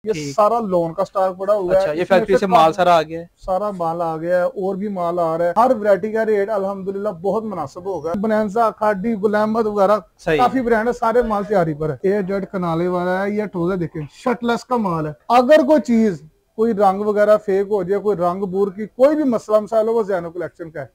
ये ठीक। सारा लोन का स्टॉक पड़ा हुआ है। अच्छा, ये फैक्ट्री से माल सारा आ गया है? सारा माल आ गया है और भी माल आ रहा है। हर वैरायटी का रेट अल्हम्दुलिल्लाह बहुत मुनासिब होगा। बोनांजा, खाडी, गुलामत वगैरह काफी ब्रांड है, सारे माल तैयारी पर है। ये जेड कनाले वाला है, ये ट्राउजर देखें शर्टलेस का माल है। अगर कोई चीज कोई रंग वगैरह फेक हो जाए, कोई रंग बूर की कोई भी मसला मसाला, वो ज़ैनब कलेक्शन का है,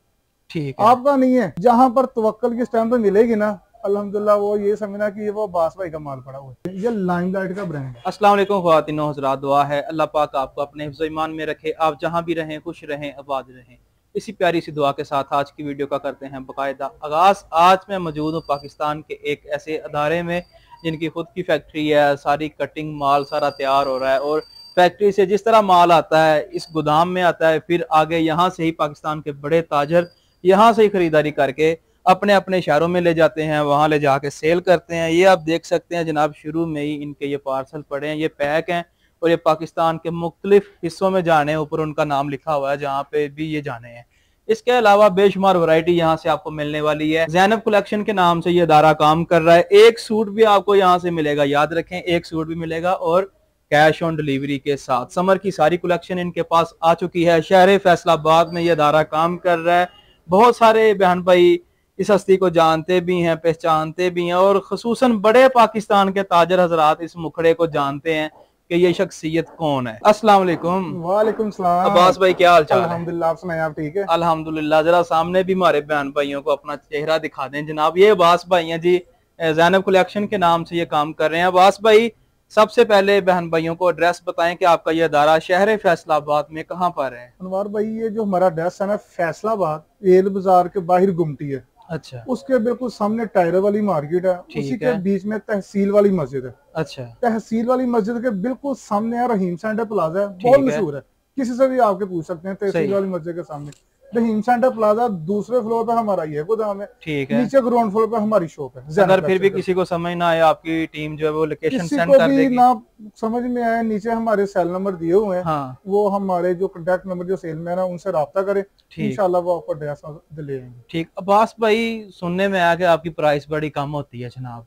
ठीक है। आपका नहीं है। जहाँ पर तवक्कल की स्टैंप पे मिलेगी ना, अल्हम्दुलिल्लाह वो ये समझना कि वो अब्बास भाई का माल पड़ा हुआ है। ये लाइमलाइट का ब्रांड है। अस्सलाम वालेकुम ख्वातीनो हज़रात, दुआ है अल्लाह पाक आपको अपने हिफ्ज़ ईमान में रखे, आप जहाँ भी रहें खुश रहें, आबाद रहें। इसी प्यारी सी दुआ के साथ आज की वीडियो का करते हैं बाकायदा आगाज़। आज मैं मौजूद हूँ पाकिस्तान के एक ऐसे अदारे में जिनकी खुद की फैक्ट्री है, सारी कटिंग माल सारा तैयार हो रहा है और फैक्ट्री से जिस तरह माल आता है इस गोदाम में आता है, फिर आगे यहाँ से ही पाकिस्तान के बड़े ताजर यहाँ से ही खरीदारी करके अपने अपने शहरों में ले जाते हैं, वहाँ ले जाके सेल करते हैं। ये आप देख सकते हैं जनाब, शुरू में ही इनके ये पार्सल पड़े हैं, ये पैक हैं और ये पाकिस्तान के मुख्तलिफ हिस्सों में जाने हैं, ऊपर उनका नाम लिखा हुआ है जहाँ पे भी ये जाने हैं। इसके अलावा बेशुमार वैरायटी यहाँ से आपको मिलने वाली है। ज़ैनब कलेक्शन के नाम से ये अदारा काम कर रहा है। एक सूट भी आपको यहाँ से मिलेगा, याद रखें, एक सूट भी मिलेगा और कैश ऑन डिलीवरी के साथ। समर की सारी कलेक्शन इनके पास आ चुकी है। शहर फैसलाबाद में ये अदारा काम कर रहा है। बहुत सारे बहन भाई इस हस्ती को जानते भी हैं, पहचानते भी हैं और खुसूसन बड़े पाकिस्तान के ताजर हजरात इस मुखड़े को जानते हैं कि ये शख्सियत कौन है। अस्सलाम वालेकुम। वालेकुम सलाम। अब्बास भाई क्या हाल चाल है? अल्हम्दुलिल्लाह, आप सुनाएं, आप ठीक है? अल्हम्दुलिल्लाह। जरा सामने भी हमारे बहन भाइयों को अपना चेहरा दिखा दें जनाब। ये अब्बास भाई हैं जी, ज़ैनब कलेक्शन के नाम से ये काम कर रहे हैं। अब्बास भाई, सबसे पहले बहन भाइयों को एड्रेस बताएं कि आपका ये अदारा शहर फैसलाबाद में कहाँ पर है? अनवार भाई, ये जो हमारा एड्रेस है ना, फैसलाबाद रेल बाजार के बाहर गुमटी है। अच्छा, उसके बिल्कुल सामने टायर वाली मार्केट है, उसी के बीच में तहसील वाली मस्जिद है। अच्छा, तहसील वाली मस्जिद के बिल्कुल सामने है रहीम सेंटर प्लाजा है, बहुत मशहूर है, किसी से भी आके पूछ सकते हैं। तहसील वाली मस्जिद के सामने रहीम सेंटर प्लाजा, दूसरे फ्लोर पे हमारा ये गोदाम है, ठीक है। नीचे ग्राउंड फ्लोर पे हमारी शॉप है। अगर फिर भी किसी को समझ ना आए, आपकी टीम जो है वो लोकेशन सेंड कर भी देगी। ना समझ में आए, नीचे हमारे सेल नंबर दिए हुए हैं, हाँ, वो हमारे जो कांटेक्ट नंबर जो सेलमैन है उनसे राब्ता करें, इंशाल्लाह वो आपको एड्रेस ले आएंगे। ठीक। अब्बास भाई, सुनने में आया कि आपकी प्राइस बड़ी कम होती है जनाब।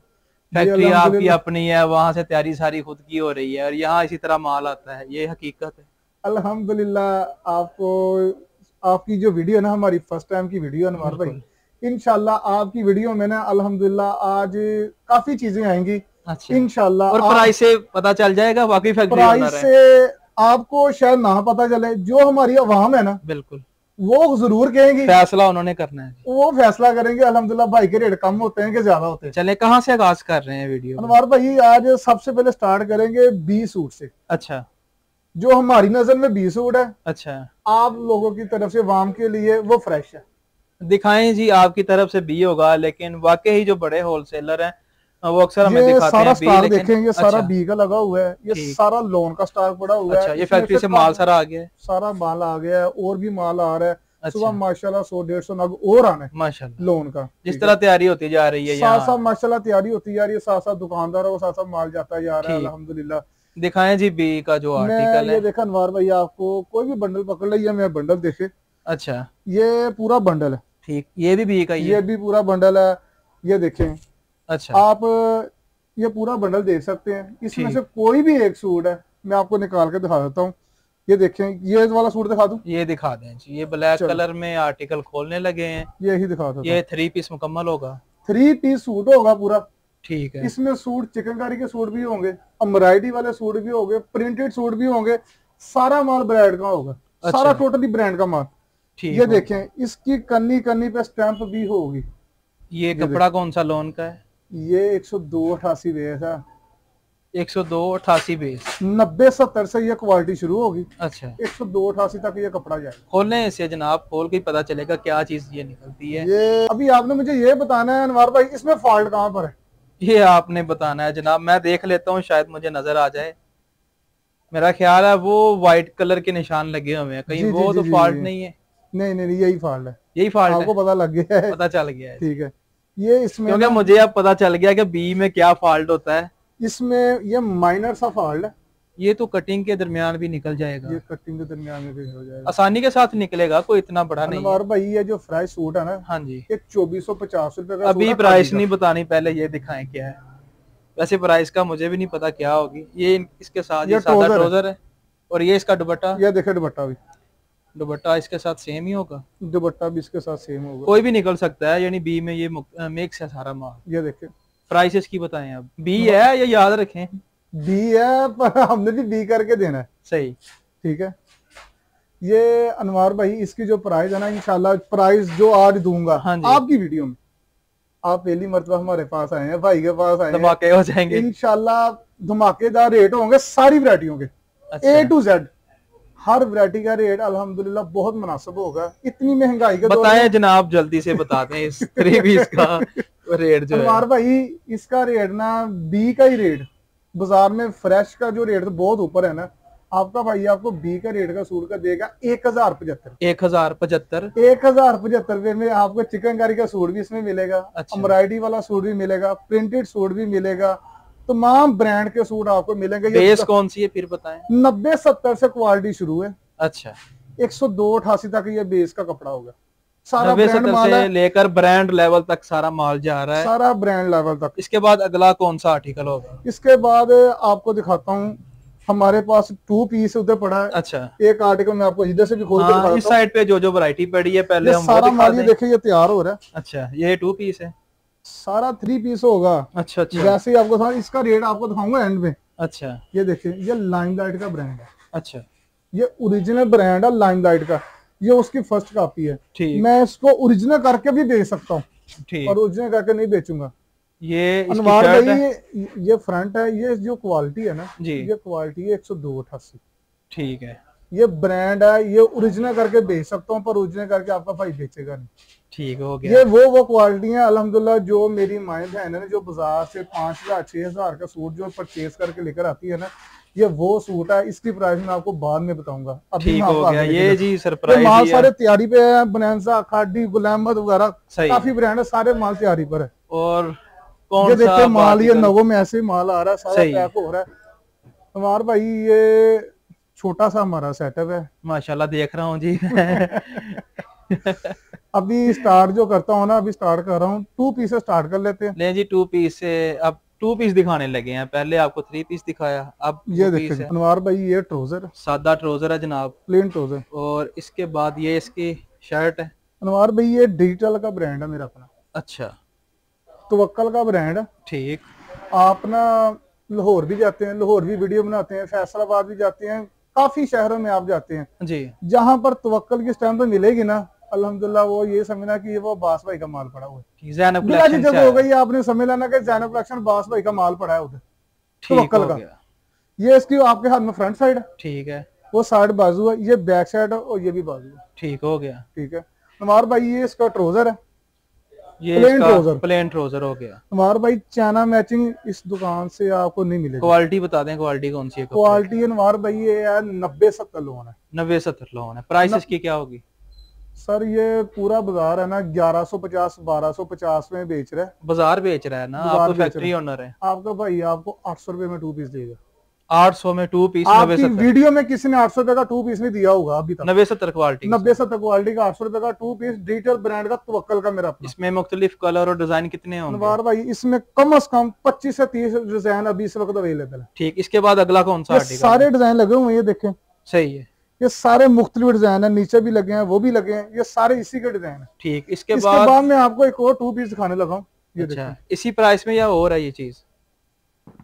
फैक्ट्री आपकी अपनी है, वहां से तैयारी सारी खुद की हो रही है और यहाँ इसी तरह माल आता है, ये हकीकत है? अल्हम्दुलिल्लाह। आपको आपकी जो वीडियो ना, हमारी फर्स्ट टाइम की वीडियो अनवार भाई, इंशाल्लाह आपकी वीडियो में ना अल्हम्दुलिल्लाह आज काफी चीजें आएंगी। अच्छा, इंशाल्लाह। और प्राइस से पता चल जाएगा वाकई फैक्ट्री प्राइस से आपको शायद ना पता चले, जो हमारी अवाम है ना, बिल्कुल वो जरूर कहेंगे, फैसला उन्होंने करना है, वो फैसला करेंगे। अल्हम्दुलिल्लाह भाई के रेट कम होते हैं कि ज्यादा होते हैं। चले, कहाँ से आगाज कर रहे हैं वीडियो? अनवार भाई, आज सबसे पहले स्टार्ट करेंगे 20 सूट से। अच्छा, जो हमारी नजर में 20 सूट है, अच्छा, आप लोगों की तरफ से वाम के लिए वो फ्रेश है। दिखाएं जी, आपकी तरफ से बी होगा, लेकिन वाकई जो बड़े होलसेलर हैं वो अक्सर हमें दिखाते सारा हैं स्टॉक देखेंगे। सारा बी का लगा हुआ है, ये सारा लोन का स्टॉक पड़ा हुआ है। अच्छा, ये फैक्ट्री से माल सारा आ गया है? सारा माल आ गया है और भी माल आ रहा है। सुबह माशाल्लाह 100-150 नग और आना है माशाल्लाह लोन का। जिस तरह तैयारी होती जा रही है, साथ साथ माशाल्लाह तैयारी होती जा रही है, साथ साथ दुकानदार है वो साथ साथ माल जाता जा रहा है अल्हम्दुलिल्लाह। दिखाएं जी बी का जो आर्टिकल है। ये देखा अनवार भाई, आपको कोई भी बंडल पकड़ लिया, मैं बंडल देखे। अच्छा, ये पूरा बंडल है। ठीक, ये भी बी का ये भी पूरा बंडल है, ये देखें। अच्छा, आप ये पूरा बंडल देख सकते हैं। इसमें से कोई भी एक सूट है, मैं आपको निकाल के दिखा देता हूँ। ये देखें, ये वाला सूट दिखा दूं? ये दिखा दें जी। ये ब्लैक कलर में आर्टिकल खोलने लगे हैं, यही दिखा दो। ये 3 पीस मुकम्मल होगा, 3 पीस सूट होगा पूरा। ठीक है। इसमें सूट चिकनकारी के सूट भी होंगे, एम्ब्रॉयडरी वाले सूट भी होंगे, प्रिंटेड सूट भी होंगे, सारा माल ब्रांड का होगा। अच्छा, सारा टोटली ब्रांड का माल। ये देखें, इसकी कन्नी कन्नी पे स्टैंप भी होगी। ये कपड़ा कौन सा लोन का है? ये 102-88 बेस है। 102-88 बेस। 90-70 से ये क्वालिटी शुरू होगी। अच्छा, 102-88 तक ये कपड़ा जाए। खोलने से जनाब, खोल के पता चलेगा क्या चीज ये निकलती है। ये अभी आपने मुझे ये बताना है अनवार भाई, इसमें फॉल्ट कहाँ पर है? ये आपने बताना है जनाब। मैं देख लेता हूँ, शायद मुझे नजर आ जाए। मेरा ख्याल है वो व्हाइट कलर के निशान लगे हुए हैं कहीं, वो तो फॉल्ट नहीं है। नहीं, यही फॉल्ट है। यही फॉल्ट है, आपको पता लग गया है? पता चल गया है, ठीक है। ये इसमें क्योंकि मुझे अब पता चल गया कि बी में क्या फॉल्ट होता है। इसमें ये माइनर सा फॉल्ट है। ये तो कटिंग के दरमियान भी निकल जाएगा। ये कटिंग के दरमियान में भी हो जाएगा, आसानी के साथ निकलेगा, कोई इतना बड़ा नहीं है। भाई ये जो फ्रेश सूट है ना, हाँ जी, ये 2450 रुपए का। अभी प्राइस नहीं बतानी, पहले ये दिखाएं क्या है। वैसे प्राइस का मुझे भी नहीं पता क्या होगी। ये इसके साथ ये सादा ट्राउजर है और ये इसका दुपट्टा। ये देखे दुपट्टा भी, दुपट्टा इसके साथ सेम ही होगा। दुपट्टा भी इसके साथ सेम होगा, कोई भी निकल सकता है, यानी बी में ये मिक्स है सारा माल। ये देखे। प्राइसेस की बताएं अब, बी है, ये याद रखें बी है पर हमने भी बी करके देना है। सही, ठीक है। ये अनवार भाई इसकी जो प्राइस है ना, इंशाल्लाह प्राइस जो आज दूंगा आपकी वीडियो में, आप पहली मर्तबा हमारे पास आए हैं, भाई के पास आए हैं, धमाके हो जाएंगे इंशाल्लाह। धमाकेदार रेट होंगे सारी वैरायटियों के। अच्छा। A to Z her variety का रेट अल्हम्दुलिल्लाह बहुत मुनासिब होगा। इतनी महंगाई का बताएं जनाब, जल्दी से बता दें इस 3 पीस का रेट जो है भाई। इसका रेट ना बी का ही रेट, बाजार में फ्रेश का जो रेट बहुत ऊपर है ना, आपका भाई आपको बी का रेट का सूट का देगा 1075। 1075 रुपए में आपको चिकनकारी का सूट भी इसमें मिलेगा। अच्छा। एम्ब्रॉयडरी वाला सूट भी मिलेगा, प्रिंटेड सूट भी मिलेगा, तमाम ब्रांड के सूट आपको मिलेंगे। बेस कौन सी है फिर बताएं? 90-70 से क्वालिटी शुरू है। अच्छा। 102-88 तक ये बेस का कपड़ा होगा। सारा 90 से लेकर ब्रांड लेवल तक सारा माल जा रहा है, सारा ब्रांड लेवल तक। इसके बाद अगला कौन सा आर्टिकल होगा? इसके बाद आपको दिखाता हूँ, हमारे पास 2 पीस उधर पड़ा है। अच्छा। एक आर्टिकल मैं आपको इधर से भी खोल के दिखाता हूं। इस साइड पे जो पड़ी पड़ी है पहले हम सारा माल ये देखिए, ये तैयार हो रहा है। अच्छा, ये 2 पीस है, सारा 3 पीस होगा। अच्छा अच्छा। जैसे ही आपको इसका रेट आपको दिखाऊंगा एंड में। अच्छा। ये देखिए, ये लाइमलाइट का ब्रांड है। अच्छा। ये ओरिजिनल ब्रांड है लाइमलाइट का, ये उसकी फर्स्ट कॉपी है। ठीक। मैं इसको ओरिजिनल करके भी बेच सकता हूँ, ठीक, और ओरिजिनल करके नहीं बेचूंगा। ये अनवार भाई ये फ्रंट है, ये जो क्वालिटी है ना जी, ये क्वालिटी है 102-88। ठीक है। ये ब्रांड है, ये ओरिजिनल करके बेच सकता हूँ, पर ओरिजिनल करके आपका भाई बेचेगा नहीं। ठीक हो गया। ये वो क्वालिटी है अल्हम्दुलिल्लाह, जो मेरी माएँ बहन है जो बाजार से 5000-6000 का सूट जो परचेज करके लेकर आती है ना, ये वो सूट है। इसकी प्राइस मैं आपको बाद में बताऊंगा। ठीक हो गया। ये जी सरप्राइज माल सारे तैयारी पे है, बनांसा, खादी, गुलाम अहमद वगैरह काफी ब्रांड है, सारे माल तैयारी पर है। और कौन ये देखिए माल, ये नवों में ऐसे माल आ रहा है, सारा पैक हो रहा है। हमारे भाई ये छोटा सा हमारा सेटअप है, माशाल्लाह देख रहा हूँ जी। अभी स्टार्ट जो करता हूँ ना, अभी स्टार्ट कर रहा हूँ। 2 पीस से स्टार्ट कर लेते हैं। नहीं जी, 2 पीस से अब 2 पीस दिखाने लगे हैं। पहले आपको 3 पीस दिखाया, अब ये देखिए अनवार भाई, ये ट्राउजर, सादा ट्राउजर है जनाब, प्लेन ट्राउजर। और इसके बाद ये इसकी शर्ट है। अनवार भाई ये डिजिटल का ब्रांड है मेरा अपना। अच्छा। तवक्कल का ब्रांड है। ठीक। आप ना लाहौर भी जाते हैं, लाहौर भी वीडियो बनाते हैं, फैसलाबाद भी जाते हैं, काफी शहरों में आप जाते हैं जी, जहां पर तवक्कल की स्टैंप मिलेगी ना, अल्हम्दुलिल्लाह वो ये समझना कि ये वो बास भाई का माल पड़ा हुआ है। ज़ैनब कलेक्शन जब हो गई आपने समझ लेना कि ज़ैनब कलेक्शन बास भाई का माल पड़ा है उधर तवक्कल का। ये इसकी आपके हाथ में फ्रंट साइड है, ठीक है, वो साइड बाजू है, ये बैक साइड है, और ये भी बाजू है। ठीक हो गया। ठीक है हमार भाई, ये इसका ट्राउजर है, ये प्लेन ट्राउजर हो गया। हमारे भाई चाइना मैचिंग इस दुकान से आपको नहीं मिलेगी। क्वालिटी बता दें, क्वालिटी कौन सी है? क्वालिटी हमारे भाई ये है 90-70 लोन है। 90-70 लोन है। प्राइस इसकी क्या होगी? सर ये पूरा बाजार है ना 1150-1250 में बेच रहा है। बाजार बेच रहा है ना, आप तो फैक्ट्री ओनर है। आपका भाई आपको 800 रुपए में 2 पीस देगा। 800 में 2 पीस। आपकी वीडियो में किसी ने 800 रुपए का 2 पीस नहीं दिया होगा अभी तक। 90-70 क्वालिटी, 90-70 क्वालिटी का 800 रुपए का 2 पीस, डिजिटल ब्रांड का तवक्कल का मेरा। इसमें मुख्तलिफ कलर और डिजाइन कितने होंगे? भाई इसमें कम से कम 25 से 30 डिजाइन अभी इस वक्त अवेलेबल है। ठीक, इसके बाद अगला कौन सा आर्टिकल? सारे डिजाइन लगे हुए हैं, ये देखें। सही है, ये सारे मुख्तलिफ डिजाइन है, नीचे भी लगे हैं, वो भी लगे हैं, ये सारे इसी के डिजाइन है। ठीक, इसके बाद मैं आपको एक और 2 पीस दिखाने लगा हूँ। अच्छा, इसी प्राइस में या और है ये चीज?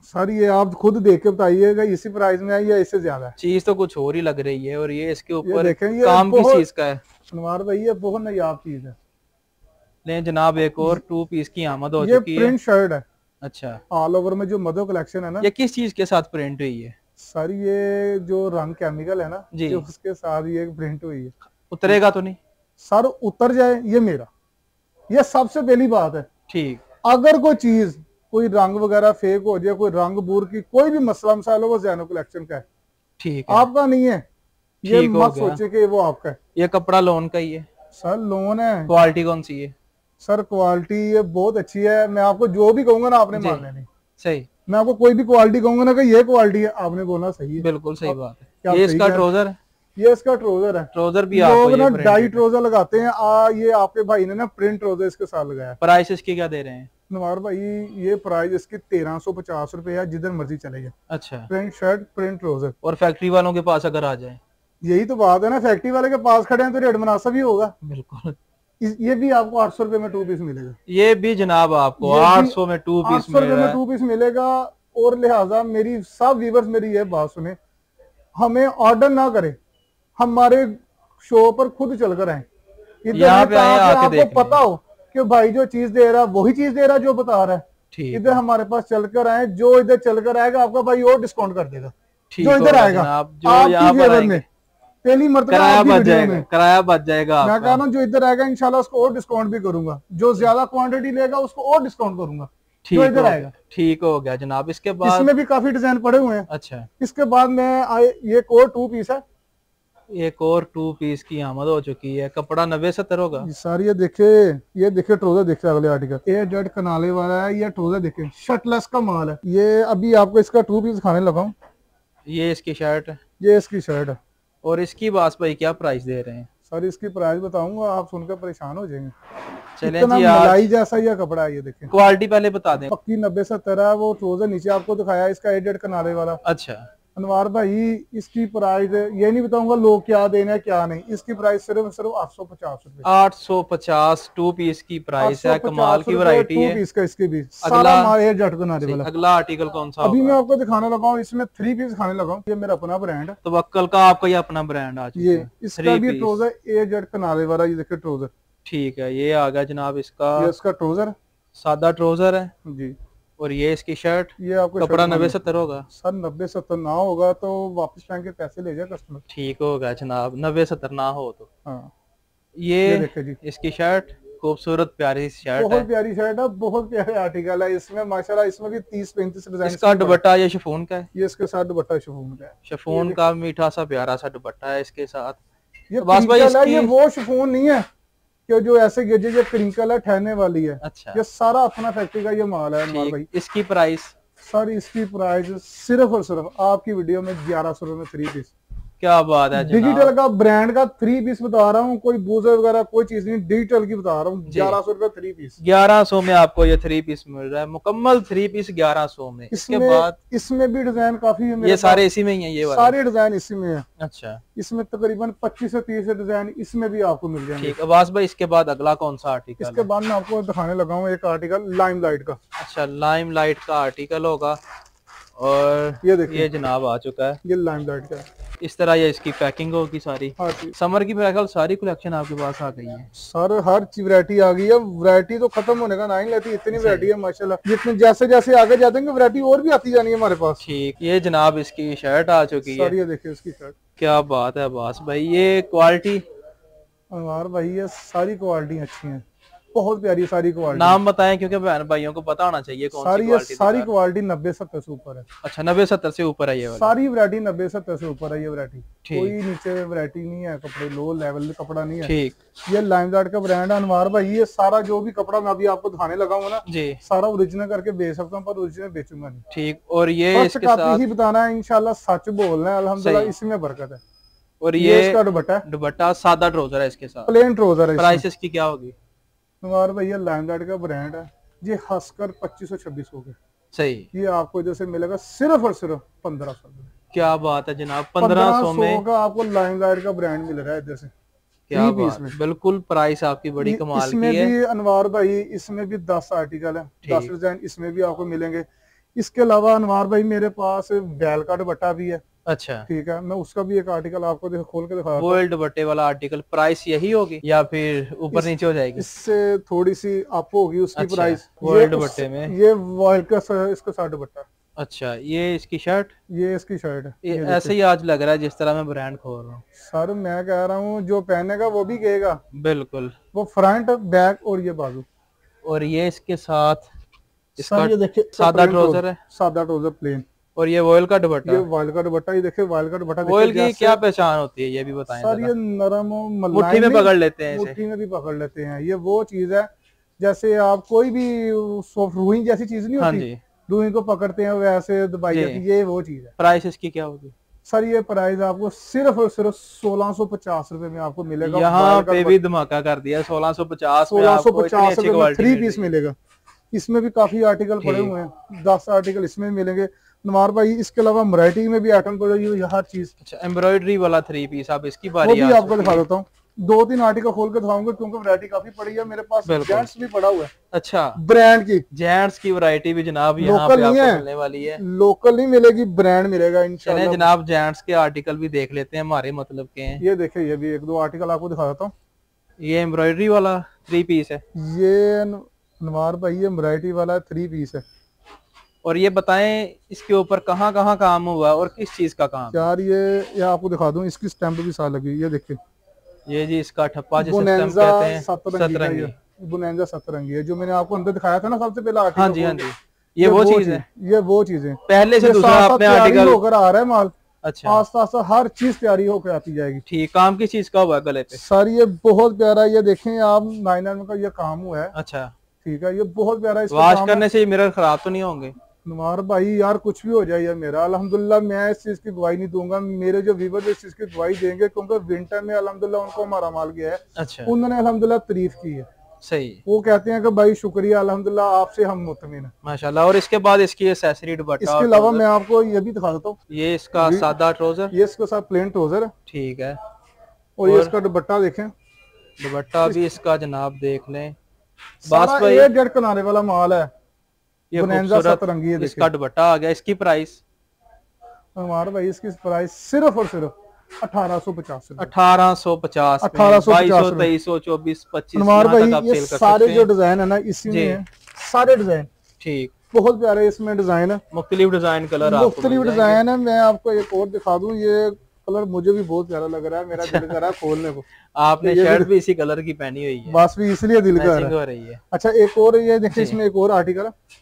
सर ये आप खुद देख के बताइएगा इसी प्राइस में है या इससे ज्यादा है? चीज तो कुछ और ही लग रही है, और ये इसके ऊपर काम किस चीज का है? अनवार भाई ये बहुत नायाब चीज है। ले जनाब, एक और 2 पीस की आमद हो चुकी है। ये प्रिंट शर्ट है। अच्छा, ऑल ओवर में जो मदो कलेक्शन है ना, ये किस चीज के साथ प्रिंट हुई है? सर ये जो रंग केमिकल है ना जी, उसके साथ ये प्रिंट हुई है। उतरेगा तो नहीं? सर उतर जाए ये मेरा, ये सबसे पहली बात है। ठीक, अगर कोई चीज, कोई रंग वगैरह फेक हो जाए, कोई रंग बूर की कोई भी मसला मसाला, वो ज़ैनब कलेक्शन का है। ठीक है, आपका नहीं है, ये मत सोचे कि वो आपका है। ये कपड़ा लोन का ही है? सर लोन है। क्वालिटी कौन सी है? सर क्वालिटी ये बहुत अच्छी है। मैं आपको जो भी कहूंगा ना आपने मान लेनी। सही, मैं आपको कोई भी क्वालिटी कहूंगा ना कि ये क्वालिटी है, आपने बोलना सही है। बिल्कुल सही बात है। ये इसका ट्राउजर है? ये इसका ट्राउजर है। ट्राउजर भी लोग ना डाई ट्राउजर लगाते हैं, ये आपके भाई ने ना प्रिंट ट्राउजर इसके साथ लगाया। प्राइस इसकी क्या दे रहे हैं? नवार भाई ये प्राइस इसकी 1350 रुपए है, जिधर मर्जी चले जाए। अच्छा, प्रिंट शर्ट प्रिंट ट्राउजर। और फैक्ट्री वालों के पास अगर आ जाए? यही तो बात है ना, फैक्ट्री वाले के पास खड़े हैं तो रेट मुनासिब ही होगा। बिल्कुल। ये भी आपको 800 रुपए में 2 पीस मिलेगा। ये भी जनाब आपको 800 में 2 पीस 800 रुपए में 2 पीस मिलेगा। और लिहाजा मेरी सब व्यूवर्स मेरी ये बात सुने, हमें ऑर्डर ना करे, हमारे शो पर खुद चलकर आए, यहाँ पे आए, आके आपको पता हो कि भाई जो चीज दे रहा है वही चीज दे रहा है जो बता रहा है। इधर हमारे पास चलकर आए, जो इधर चलकर आएगा आपका भाई और डिस्काउंट कर देगा। जो इधर आएगा आपकी फेवर में पहली मरतबा किराया बच जाएगा। मैं कह रहा हूँ जो इधर आएगा इंशाल्लाह उसको और डिस्काउंट भी करूंगा, जो ज्यादा क्वांटिटी लेगा उसको और डिस्काउंट करूंगा। जो इधर आएगा ठीक हो गया जनाब। इसके बाद इसमें भी काफी डिजाइन पड़े हुए हैं। अच्छा, इसके बाद में ये एक और 2 पीस है। एक और 2 पीस की आमद हो चुकी है। कपड़ा 90-70 होगा सारी। ये देखे ट्राउजर देखे, अगले आर्टिकल ये जट कनाले वाला है। ये ट्राउजर देखे शर्टलेस का माल है। ये अभी आपको इसका 2 पीस खाने लगा हूं। ये इसकी शर्ट है, ये इसकी शर्ट है। और इसकी बास भाई क्या प्राइस दे रहे हैं? सर इसकी प्राइस बताऊंगा, आप सुनकर परेशान हो जाएंगे। चलें इतना जी, मलाई जैसा ये कपड़ा है। ये देखें, क्वालिटी पहले बता दें। पक्की 90-70 है। वो ट्राउजर नीचे आपको दिखाया इसका एडेड कनाले वाला। अच्छा, अनवार भाई इसकी प्राइस ये नहीं बताऊंगा लोग क्या देना है क्या नहीं। इसकी प्राइस सिर्फ 850 रुपए। 850 2 पीस की प्राइस है। कमाल की वैरायटी है। 2 पीस का इसके भी अगला माल है जट कनाले वाला। अगला आर्टिकल कौन सा? अभी मैं आपको दिखाने लगा हूँ, इसमें 3 पीस खाने लगा हूँ। ये मेरा अपना ब्रांड है। तवक्कल का आपका ये अपना ब्रांड आ चुका है। ये इसका भी ट्राउजर ए जट कनाले वाला। ये देखिए ट्राउजर। ठीक है, ये आ गया जनाब इसका। ये इसका ट्राउजर सादा ट्राउजर है जी। और ये इसकी शर्ट। ये आपको कपड़ा 90-70 होगा। सर 90-70 ना होगा तो वापस के पैसे ले जाए कस्टमर। ठीक होगा जनाब, 90-70 ना हो तो। हाँ, ये देखिए जी, इसकी शर्ट खूबसूरत प्यारी शर्ट बहुत प्यारी शर्ट है। बहुत प्यारे आर्टिकल है इसमें माशाल्लाह। इसमें भी 30-35 डिजाइन। इसका दुपट्टा ये शिफॉन का है। ये इसके साथ दुपट्टा शिफॉन का है। शिफॉन का मीठा सा प्यारा सा दुपट्टा है इसके साथ। ये बस भाई ये वो शिफॉन नहीं है कि जो ऐसे गिजे ये क्रिंकल है ठहरने वाली है। अच्छा, ये सारा अपना फैक्ट्री का ये माल है भाई। इसकी प्राइस? सर इसकी प्राइस सिर्फ और सिर्फ आपकी वीडियो में 1100 रुपए में 3 पीस। क्या बात है। डिजिटल का ब्रांड का 3 पीस बता रहा हूँ, कोई बूजर वगैरह कोई चीज नहीं, डिजिटल की बता रहा हूँ। 1100 रुपए 3 पीस। 1100 में आपको ये 3 पीस मिल रहा है, मुकम्मल 3 पीस 1100 में। इसके बाद इसमें भी डिजाइन काफी है। ये सारे इसी में ही है? ये वाले सारे डिजाइन इसी में है। अच्छा, इसमें तकरीबन 25 से 30 डिजाइन इसमें भी आपको मिल जाएंगे। ठीक है अब्बास भाई, इसके बाद अगला कौन सा आर्टिकल? इसके बाद मैं आपको दिखाने लगा हूँ एक आर्टिकल लाइमलाइट का। अच्छा, लाइमलाइट का आर्टिकल होगा। और ये देखिए, ये जनाब आ चुका है। ये लाइमलाइट का है। इस तरह ये इसकी पैकिंग होगी सारी। समर की मेरे ख्याल सारी कलेक्शन आपके पास आ गई है। सर हर वैरायटी आ गई है। वैरायटी तो खत्म होने का ना ही लेती, इतनी वैरायटी है माशाल्लाह। जितने जैसे जैसे आगे जाते हैं वैरायटी और भी आती जानी है हमारे पास। ठीक, ये जनाब इसकी शर्ट आ चुकी है। ये देखिए इसकी शर्ट। क्या बात है अब्बास भाई, ये क्वालिटी? अनवार भाई ये सारी क्वालिटी अच्छी है, बहुत प्यारी सारी क्वालिटी। नाम बताएं क्योंकि बहन भाइयों को पता होना चाहिए कौन सी क्वालिटी। सारी क्वालिटी 90-70 से ऊपर है। अच्छा, 90-70 से ऊपर है ये वाली? सारी वैरायटी 90-70 से ऊपर है ये वैरायटी। कोई नीचे वैरायटी नहीं है, कपड़े लो लेवल कपड़ा नहीं है। ठीक, ये लाइमलाइट का ब्रांड है अनवार भाई। ये सारा जो भी कपड़ा मैं अभी आपको दिखाने लगा हूँ ना जी, सारा ओरिजिनल करके बेच सकता हूँ, पर ओरिजिनल बेचूंगा नहीं। ठीक, और ये इसके साथ ही बताना है इंशाल्लाह, सच बोलना है अल्हम्दुलिल्लाह, इसमें बरकत है। और ये इसका दुपट्टा सादा ट्राउजर है इसके साथ, प्लेन ट्राउजर है। प्राइस इसकी क्या होगी? अनवार भाई ये लाइमलाइट का ब्रांड है। ये हंसकर 2526 हो गए। सही, ये आपको इधर से मिलेगा सिर्फ और सिर्फ 1500 में। क्या बात है जनाब, 1500 में का आपको लाइमलाइट का ब्रांड मिल रहा है इधर से। क्या बात, बिल्कुल प्राइस आपकी बड़ी कमाल की है। इसमें भी अनवार भाई इसमें भी 10 आर्टिकल है, 10 डिजाइन इसमें भी आपको मिलेंगे। इसके अलावा अनवार भाई मेरे पास बैल का दुपट्टा भी है। अच्छा, ठीक है, मैं उसका भी एक आर्टिकल आपको खोल के दिखा। वॉयल दुपट्टे वाला आर्टिकल, प्राइस यही होगी या फिर ऊपर नीचे हो जाएगी? इससे थोड़ी सी अप होगी उसकी प्राइस। वॉयल दुपट्टे में ये वॉयल का इसका साथ दुपट्टा। अच्छा, ये इसकी शर्ट? ये इसकी शर्ट है। ये ऐसे ही आज लग रहा है जिस तरह मैं ब्रांड खोल रहा हूँ। सर मैं कह रहा हूँ जो पहनेगा वो भी कहेगा। बिल्कुल, वो फ्रंट बैक और ये बाजू। और ये इसके साथ इसका ये देखिए सादा ट्राउजर है, सादा ट्राउजर प्लेन। और ये वॉयल का दुपट्टा? ये वॉयल का दुपट्टा। ये देखिए वॉयल का दुपट्टा। वॉयल की क्या पहचान होती है ये भी बताएं। सर ये नरम मुट्ठी में पकड़ लेते हैं, मुट्ठी में भी पकड़ लेते हैं। ये वो चीज है जैसे आप कोई भी रूई जैसी चीज नहीं होती, रूई को पकड़ते हैं वैसे दबाई जाती है, ये वो चीज है। प्राइस इसकी क्या होगी? सर ये प्राइस आपको सिर्फ और सिर्फ 1650 रुपए में आपको मिलेगा। यहाँ पे भी धमाका कर दिया, 1650 1650 रुपए 3 पीस मिलेगा। इसमें भी काफी आर्टिकल पड़े हुए हैं, 10 आर्टिकल इसमें भी मिलेंगे नवार भाई। इसके अलावा वैरायटी में भी आइटम पड़ी हुई है हर चीज। अच्छा, एम्ब्रॉयडरी वाला 3 पीस, आप इसकी वो बारी भी आपको दिखा देता हूँ। 2-3 आर्टिकल खोल के दिखाऊंगा क्योंकि वैरायटी काफी पड़ी है मेरे पास। जेंट्स भी पड़ा हुआ है। अच्छा, ब्रांड की जेंट्स की वैरायटी भी जनाब यहाँ पे आपको मिलने वाली है। लोकल नहीं मिलेगी, ब्रांड मिलेगा इंशाल्लाह। चलें जनाब, जेंट्स के आर्टिकल भी देख लेते हैं, हमारे मतलब के हैं। ये देखिए, ये भी 1-2 आर्टिकल आपको दिखा देता हूँ। ये एम्ब्रॉयडरी वाला 3 पीस है। ये नवार भाई ये एम्ब्रॉयडरी वाला 3 पीस है। और ये बताएं इसके ऊपर कहाँ कहाँ काम हुआ है और किस चीज का काम? यार ये आपको दिखा दूं, इसकी स्टैंप भी साथ लगी। ये देखिए, ये जी इसका ठप्पा जिसे स्टैंप कहते हैं, सतरंगी। बोनांजा सतरंगी है जो मैंने आपको अंदर दिखाया था ना सबसे पहले आर्टिकल। हाँ जी, हाँ जी, ये वो चीज है। ये वो चीज है, पहले से दूसरा आपने आर्टिकल होकर आ रहा है माल। अच्छा, आस्ता आस्ता हर चीज तैयारी होकर आती जाएगी। ठीक, काम किस चीज का हुआ है गले पे? सर ये बहुत प्यारा, ये देखें आप 9 का ये काम हुआ है। अच्छा, ठीक है, ये बहुत प्यारा। वॉश करने से मिरर खराब तो नहीं होंगे? नवार भाई यार कुछ भी हो जाए यार मेरा, अल्हम्दुलिल्लाह मैं इस चीज की गवाही नहीं दूंगा। मेरे जो व्यूअर्स इस चीज की गवाही देंगे क्योंकि विंटर में अल्हम्दुलिल्लाह उनको हमारा माल गया है। अच्छा, उन्होंने अल्हम्दुलिल्लाह तारीफ की है। सही, वो कहते हैं कि भाई शुक्रिया, अल्हम्दुलिल्लाह आपसे हम मुतमिन हैं माशाल्लाह। और इसके बाद इसकी एक्सेसरी दुपट्टा। इसके अलावा मैं आपको ये भी दिखा देता हूँ। ये इसका सादा ट्राउजर, ये इसके साथ प्लेन ट्राउजर है। ठीक है। और ये इसका दुपट्टा देखें, दुपट्टा भी इसका जनाब देख लें। बस भाई 1.5 किनारे वाला माल है। ये खूबसूरत इसका दुपट्टा आ गया। इसकी प्राइस हमारे भाई, इसकी प्राइस सिर्फ और सिर्फ 1850 1850 2200 2300 24 25 हमारे भाई। ये सारे जो डिजाइन है ना इसी में है, सारे डिजाइन ठीक, बहुत प्यारे इसमें डिजाइन है। मुख्तलिफ डिजाइन कलर, मुख्तलिफ डिजाइन है। मैं आपको एक और दिखा दूं, ये कलर मुझे भी बहुत प्यारा लग रहा है, मेरा दिल कर रहा है खोलने को। आपने शर्ट भी इसी कलर की पहनी हुई है, बस भी इसलिए दिल कर रही है। अच्छा, एक और ये देखिए, इसमें एक और आर्टिकल है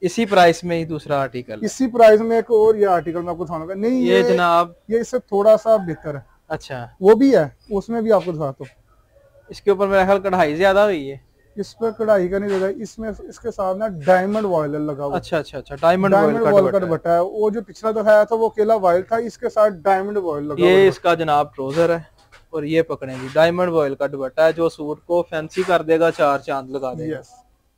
इसी प्राइस में ही, दूसरा आर्टिकल इसी प्राइस में एक और ये आर्टिकल मैं आपको दिखाऊंगा। नहीं ये जनाब ये इससे थोड़ा सा बेहतर है। अच्छा, वो भी है, उसमें भी आपको दिखाता हूँ। इसके ऊपर मेरा ख्याल कढ़ाई ज्यादा हुई है। इस पर कढ़ाई का नहीं लगा, इसमें इसके साथ ना डायमंड वॉयल लगा हुआ। अच्छा अच्छा अच्छा, डायमंड वॉयल का दुपट्टा है। वो जो पिछला दिखाया था वो केला वॉयल था, इसके साथ डायमंड वॉयल लगा। ये इसका जनाब ट्राउजर है और ये पकड़ेंगे डायमंड वॉयल का दुपट्टा है जो सूट को फैंसी कर देगा, 4 चांद लगा देगा।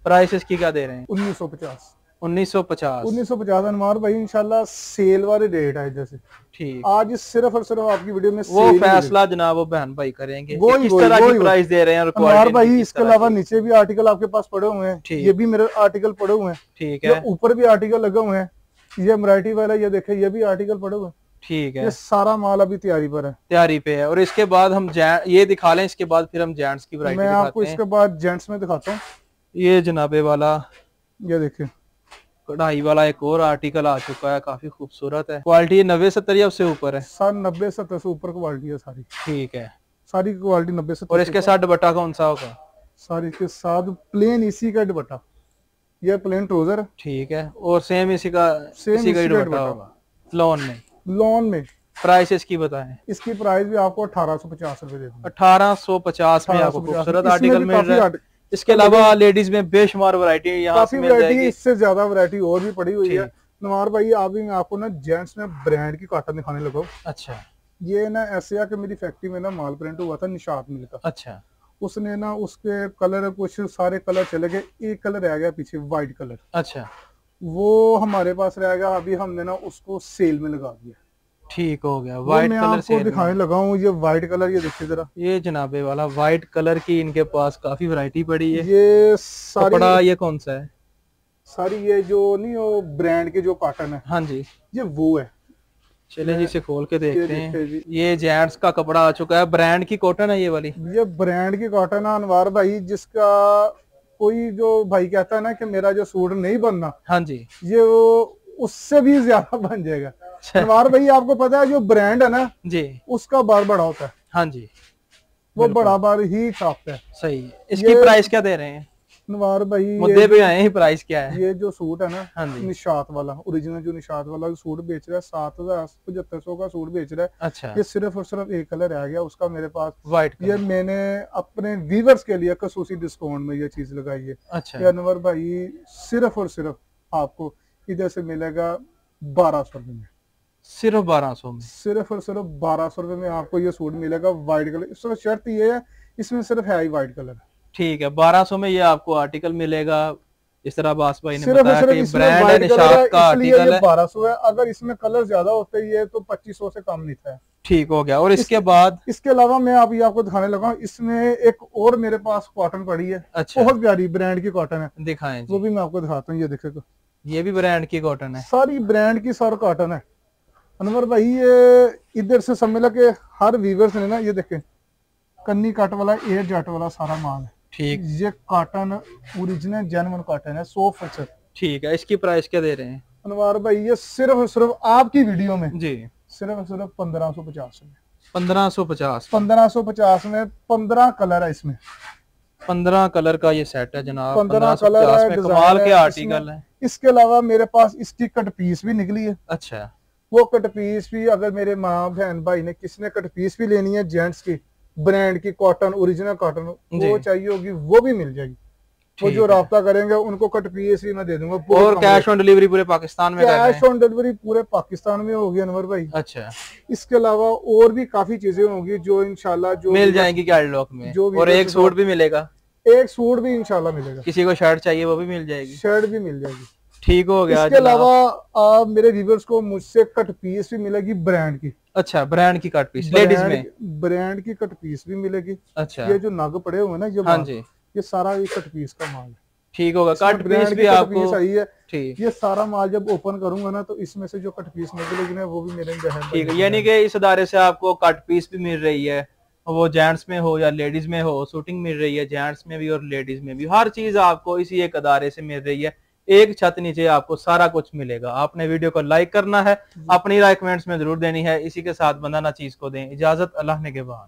प्राइस इसकी क्या दे रहे हैं? 1950 1950 अनवार भाई इंशाल्लाह सेल वाले रेट है। जैसे ठीक, आज सिर्फ और सिर्फ आपकी वीडियो में वो फैसला जनाब वो बहन भाई करेंगे किस तरह की प्राइस दे रहे हैं अनवार भाई। इसके अलावा नीचे भी आर्टिकल आपके पास पड़े हुए हैं, ये भी मेरे आर्टिकल पड़े हुए हैं। ठीक है, ऊपर भी आर्टिकल लगे हुए हैं। ये एम्ब्रॉयडरी वाला ये देखे, ये भी आर्टिकल पड़े हुए हैं। ठीक है, ये सारा माल अभी तैयारी पर है, तैयारी पे है। और इसके बाद हम ये दिखा लें, इसके बाद फिर हम जेंट्स की वैरायटी मैं आपको इसके बाद जेंट्स में दिखाता हूँ। ये जनाबे वाला ये देखिए, कढ़ाई वाला एक और आर्टिकल आ चुका है, काफी खूबसूरत है। क्वालिटी 90-70 या उससे ऊपर है? सर 90-70 से ऊपर क्वालिटी है सारी। ठीक है, सारी क्वालिटी 90-70। और इसके साथ दुपट्टा कौन सा होगा? सारी के साथ प्लेन इसी का दुपट्टा, ये प्लेन ट्राउजर। ठीक है, और सेम इसी का दुपट्टा होगा लॉन में। प्राइस इसकी बताएं। इसकी प्राइस भी आपको 1850 रुपए दे दूंगा। 1850 में आपको खूबसूरत आर्टिकल मिल रहा है। इसके अलावा लेडीज में बेशुमार वैरायटी यहाँ से मिल जाएगी। इससे ज्यादा वैरायटी और भी पड़ी हुई है। नवार भाई अभी मैं आपको ना जेंट्स में ब्रांड की कॉटन दिखाने लगा। अच्छा, ये ना ऐसे है कि मेरी फैक्ट्री में ना माल प्रिंट हुआ था निशात मिल का। अच्छा, उसने ना उसके कलर कुछ सारे कलर चले गए, एक कलर रह गया पीछे, व्हाइट कलर। अच्छा, वो हमारे पास रह गया, अभी हमने ना उसको सेल में लगा दिया। ठीक हो गया, व्हाइट कलर से दिखाने लगा हूँ। ये व्हाइट कलर, ये देखिए जरा, ये जनाबे वाला व्हाइट कलर की इनके पास काफी वैरायटी पड़ी है। ये सारी कपड़ा ये कौन सा है? सारी ये जो नहीं वो ब्रांड के जो कॉटन है, हाँ जी, ये वो है। चले जी इसे खोल के देखते हैं। ये जेंट्स का कपड़ा आ चुका है, ब्रांड की कॉटन है ये वाली। ये ब्रांड की कॉटन है अनवार भाई, जिसका कोई जो भाई कहता है ना कि मेरा जो सूट नहीं बनना, हाँ जी, ये वो उससे भी ज्यादा बन जाएगा। नवार भाई आपको पता है जो ब्रांड है ना जी, उसका बार बड़ा होता है। हाँ जी, वो बड़ा बार ही छापता है। सही। इसकी प्राइस क्या दे रहे हैं नवार भाई? मुद्दे पे आए हैं, प्राइस क्या है? ये जो सूट है ना, हाँ जी, निशात वाला ओरिजिनल जो निशात वाला सूट बेच रहा है 7500 का सूट बेच रहा है। अच्छा, ये सिर्फ और सिर्फ एक कलर रह गया उसका मेरे पास, व्हाइट। ये मैंने अपने व्यूअर्स के लिए खसूसी डिस्काउंट में ये चीज लगाई है। अच्छा, अनवर भाई सिर्फ और सिर्फ आपको इधर से मिलेगा 1200 रुपए में, सिर्फ 1200 में, सिर्फ और सिर्फ 1200 रुपए में आपको ये सूट मिलेगा व्हाइट कलर। इसमें शर्त ये है, इसमें सिर्फ है ही व्हाइट कलर। ठीक है, 1200 में ये आपको आर्टिकल मिलेगा इस तरह अब्बास भाई ने सिर्फ बताया सिर्फ कि इसमें ब्रांड वाइट कलर है, निशात का इसलिए आर्टिकल ये है। 1200 है। अगर इसमें कलर ज्यादा होते ही है तो 2500 से कम नहीं था। ठीक हो गया। और इसके बाद इसके अलावा मैं अभी आपको दिखाने लगा हूं, इसमें एक और मेरे पास कॉटन पड़ी है। अच्छा, बहुत प्यारी ब्रांड की कॉटन है, दिखाएं वो जी। भी मैं आपको दिखाता हूँ। ये देखो, ये भी ब्रांड की कॉटन है। सारी ब्रांड की सर कॉटन है अनवर भाई। ये इधर से समझ लो कि हर वीवर्स ने ना, ये देखें कन्नी कट वाला, एयर जट वाला सारा माल है। ठीक, ये कॉटन ओरिजिनल जेन्युइन कॉटन है, 100%। ठीक है। इसकी प्राइस क्या दे रहे हैं अनवर भाई ये सिर्फ आपकी वीडियो में जी? सिर्फ 1550 में। 1550। 1550 में 15 कलर है इसमें। 15 कलर का ये सेट है जनाब। 15 कलर 1550 है, में डिजाइन कमाल है के आर्टिकल इसमें। है। इसके अलावा मेरे पास इसकी कट पीस भी निकली है। अच्छा, वो कट पीस भी अगर मेरे माँ बहन भाई ने किसी ने कट पीस भी लेनी है जेंट्स की, ब्रांड की कॉटन, ओरिजिनल कॉटन वो चाहिए होगी, वो भी मिल जाएगी। वो जो राब्ता करेंगे उनको कट पीस भी मैं दे दूंगा। और कैश ऑन डिलीवरी पूरे पाकिस्तान में? कैश ऑन डिलीवरी पूरे पाकिस्तान में होगी अनवर भाई। अच्छा, इसके अलावा और भी काफी चीजें होंगी जो इंशाल्लाह जो मिल जाएंगी कैटलॉग में। जो और एक सूट भी मिलेगा। एक सूट भी इंशाल्लाह मिलेगा। किसी को शर्ट चाहिए वो भी मिल जाएगी। शर्ट भी मिल जाएगी। ठीक हो गया। इसके अलावा मेरे व्यूअर्स को मुझसे कट पीस भी मिलेगी ब्रांड की। अच्छा, ब्रांड की कट पीस लेडीज में? ब्रांड की कट पीस भी मिलेगी। अच्छा, ये जो नग पड़े हुए ना, ये हाँ जी, ये सारा ये कट पीस का माल है। ठीक होगा। कट पीस भी आपको सही है। ठीक, ये सारा माल जब ओपन करूंगा ना तो इसमें से जो कट पीस निकलेगी ना वो भी मेरे बहन ठीक है। यानी कि इस अदारे से आपको कट पीस भी मिल रही है, वो जेंट्स में हो या लेडीज में हो, शूटिंग मिल रही है जेंट्स में भी और लेडीज में भी। हर चीज आपको इसी एक अदारे से मिल रही है। एक छत नीचे आपको सारा कुछ मिलेगा। आपने वीडियो को लाइक करना है, अपनी राय कमेंट्स में जरूर देनी है। इसी के साथ बंदाना चीज को दें इजाजत। अल्लाह ने के बाद।